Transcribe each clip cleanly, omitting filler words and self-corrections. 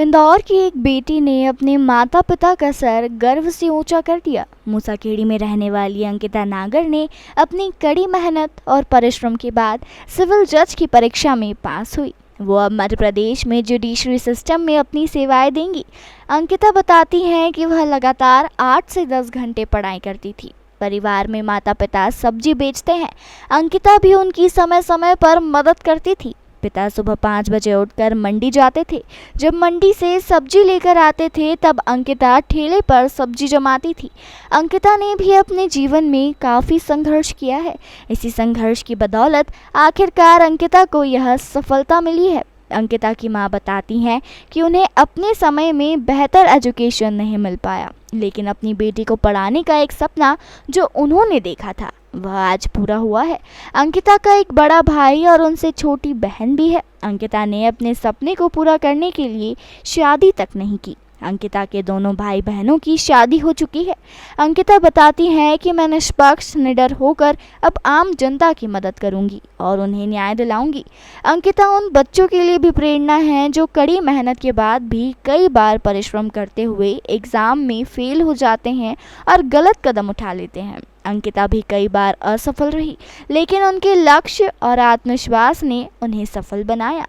इंदौर की एक बेटी ने अपने माता पिता का सर गर्व से ऊंचा कर दिया। मूसाखेड़ी में रहने वाली अंकिता नागर ने अपनी कड़ी मेहनत और परिश्रम के बाद सिविल जज की परीक्षा में पास हुई। वो अब मध्य प्रदेश में जुडिशरी सिस्टम में अपनी सेवाएं देंगी। अंकिता बताती हैं कि वह लगातार 8 से 10 घंटे पढ़ाई करती थी। परिवार में माता पिता सब्जी बेचते हैं। अंकिता भी उनकी समय समय पर मदद करती थी। पिता सुबह 5 बजे उठकर मंडी जाते थे। जब मंडी से सब्जी लेकर आते थे तब अंकिता ठेले पर सब्जी जमाती थी। अंकिता ने भी अपने जीवन में काफ़ी संघर्ष किया है। इसी संघर्ष की बदौलत आखिरकार अंकिता को यह सफलता मिली है। अंकिता की मां बताती हैं कि उन्हें अपने समय में बेहतर एजुकेशन नहीं मिल पाया, लेकिन अपनी बेटी को पढ़ाने का एक सपना जो उन्होंने देखा था वह आज पूरा हुआ है। अंकिता का एक बड़ा भाई और उनसे छोटी बहन भी है। अंकिता ने अपने सपने को पूरा करने के लिए शादी तक नहीं की। अंकिता के दोनों भाई बहनों की शादी हो चुकी है। अंकिता बताती हैं कि मैं निष्पक्ष निडर होकर अब आम जनता की मदद करूंगी और उन्हें न्याय दिलाऊंगी। अंकिता उन बच्चों के लिए भी प्रेरणा है जो कड़ी मेहनत के बाद भी कई बार परिश्रम करते हुए एग्ज़ाम में फेल हो जाते हैं और गलत कदम उठा लेते हैं। अंकिता भी कई बार असफल रही, लेकिन उनके लक्ष्य और आत्मविश्वास ने उन्हें सफल बनाया।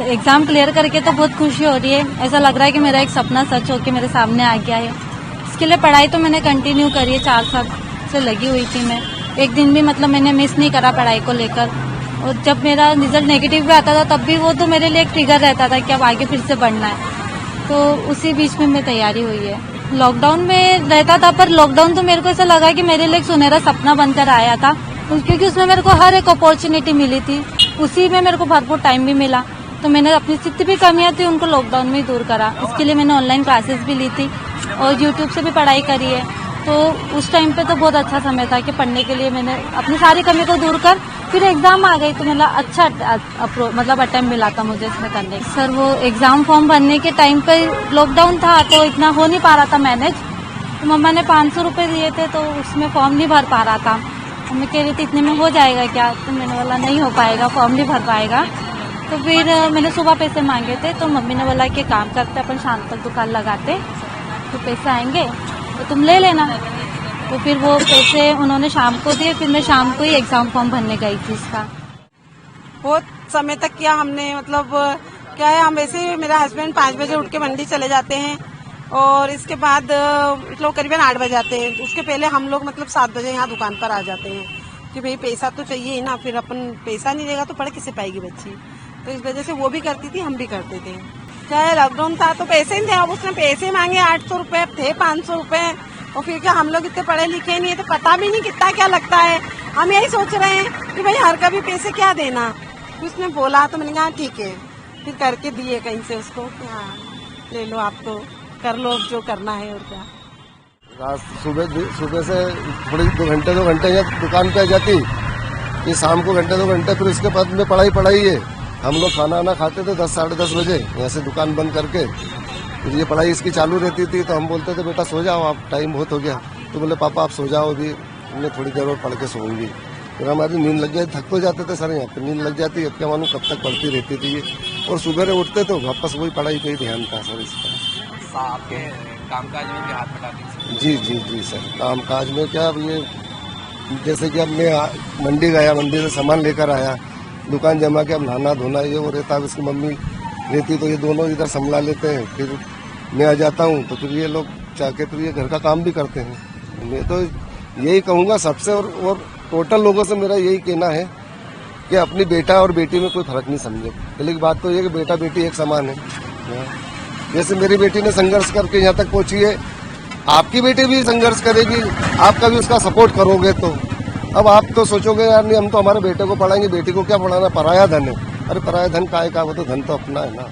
एग्जाम क्लियर करके तो बहुत खुशी हो रही है। ऐसा लग रहा है कि मेरा एक सपना सच हो के मेरे सामने आ गया है। इसके लिए पढ़ाई तो मैंने कंटिन्यू करी है, 4 साल से लगी हुई थी मैं। एक दिन भी मतलब मैंने मिस नहीं करा पढ़ाई को लेकर। और जब मेरा रिजल्ट नेगेटिव भी आता था तब भी वो तो मेरे लिए एक ट्रिगर रहता था कि अब आगे फिर से बढ़ना है। तो उसी बीच में मैं तैयारी हुई है। लॉकडाउन में रहता था, पर लॉकडाउन तो मेरे को ऐसा लगा कि मेरे लिए एक सुनहरा सपना बनकर आया था, क्योंकि उसमें मेरे को हर एक अपॉर्चुनिटी मिली थी। उसी में मेरे को भरपूर टाइम भी मिला, तो मैंने अपनी जितनी भी कमियां थी उनको लॉकडाउन में ही दूर करा। इसके लिए मैंने ऑनलाइन क्लासेस भी ली थी और यूट्यूब से भी पढ़ाई करी है। तो उस टाइम पे तो बहुत अच्छा समय था कि पढ़ने के लिए मैंने अपनी सारी कमी को दूर कर फिर एग्जाम आ गई, तो मतलब अच्छा अटेम्प्ट मिला था मुझे इसमें करने। सर वो एग्जाम फॉर्म भरने के टाइम पे लॉकडाउन था तो इतना हो नहीं पा रहा था मैनेज। तो मम्मा ने 500 रुपये दिए थे तो उसमें फॉर्म नहीं भर पा रहा था। मैं कह रही थी इतने में हो जाएगा क्या, तो मैंने बोला नहीं हो पाएगा, फॉर्म नहीं भर पाएगा। तो फिर मैंने सुबह पैसे मांगे थे तो मम्मी ने बोला कि काम करते अपन शाम तक दुकान लगाते, तो पैसे आएंगे तो तुम ले लेना। तो फिर वो पैसे उन्होंने शाम को दिए, फिर मैं शाम को ही एग्जाम फॉर्म भरने गई थी इसका। बहुत समय तक किया हमने, मतलब क्या है, हम वैसे मेरा हस्बैंड 5 बजे उठ के मंडी चले जाते हैं और इसके बाद मतलब करीबन 8 बजे आते हैं। उसके पहले हम लोग मतलब 7 बजे यहाँ दुकान पर आ जाते हैं कि भाई पैसा तो चाहिए ही ना, फिर अपन पैसा नहीं देगा तो पढ़ किसे पाएगी बच्ची। तो इस वजह से वो भी करती थी, हम भी करते थे। क्या है, लॉकडाउन था तो पैसे नहीं थे। अब उसने पैसे मांगे 800 रुपये, थे 500 रुपये। और फिर क्या, हम लोग इतने पढ़े लिखे नहीं है तो पता भी नहीं कितना क्या लगता है। हम यही सोच रहे हैं कि भाई हर कभी पैसे क्या देना। तो उसने बोला तो मैंने कहा ठीक है, फिर करके दिए कहीं से उसको कि हाँ ले लो, आप तो कर लो जो करना है। और क्या, रात सुबह से थोड़ी 2 घंटे यहाँ दुकान पे आ जाती, फिर शाम को घंटे 2 घंटे, फिर उसके बाद में पढ़ाई है। हम लोग खाना वाना खाते थे 10 साढ़े 10 बजे यहाँ से दुकान बंद करके। फिर ये पढ़ाई इसकी चालू रहती थी तो हम बोलते थे बेटा सो जाओ, आप टाइम बहुत हो गया। तो बोले पापा आप सो जाओ, अभी मैं थोड़ी देर और पढ़ के सोऊंगी। फिर हमारी नींद लग जाती, थक तो जाते थे सर, यहाँ पर नींद लग जाती है। क्या मालूम कब तक पढ़ती रहती थी ये। और सुबह उठते तो वापस वही पढ़ाई पे ही ध्यान था सर इसका। आपके कामकाज में भी हाथ बटाते? जी सर, कामकाज में क्या, अब ये जैसे कि अब मैं मंडी गया, मंडी से सामान लेकर आया, दुकान जमा के अब नहाना धोना ये वो रहता है। उसकी मम्मी रहती तो ये दोनों इधर संभला लेते हैं। फिर मैं आ जाता हूँ तो फिर ये लोग जाके फिर ये घर का काम भी करते हैं। मैं तो यही कहूँगा सबसे, और टोटल लोगों से मेरा यही कहना है कि अपनी बेटा और बेटी में कोई फर्क नहीं समझे। पहले की बात तो ये कि बेटा बेटी एक समान है। जैसे मेरी बेटी ने संघर्ष करके यहाँ तक पहुँची है, आपकी बेटी भी संघर्ष करेगी, आप कभी उसका सपोर्ट करोगे तो। अब आप तो सोचोगे यार नहीं हम तो हमारे बेटे को पढ़ाएंगे, बेटी को क्या पढ़ाना, पराया धन है। अरे पराया धन काहे का, वो तो धन तो अपना है ना।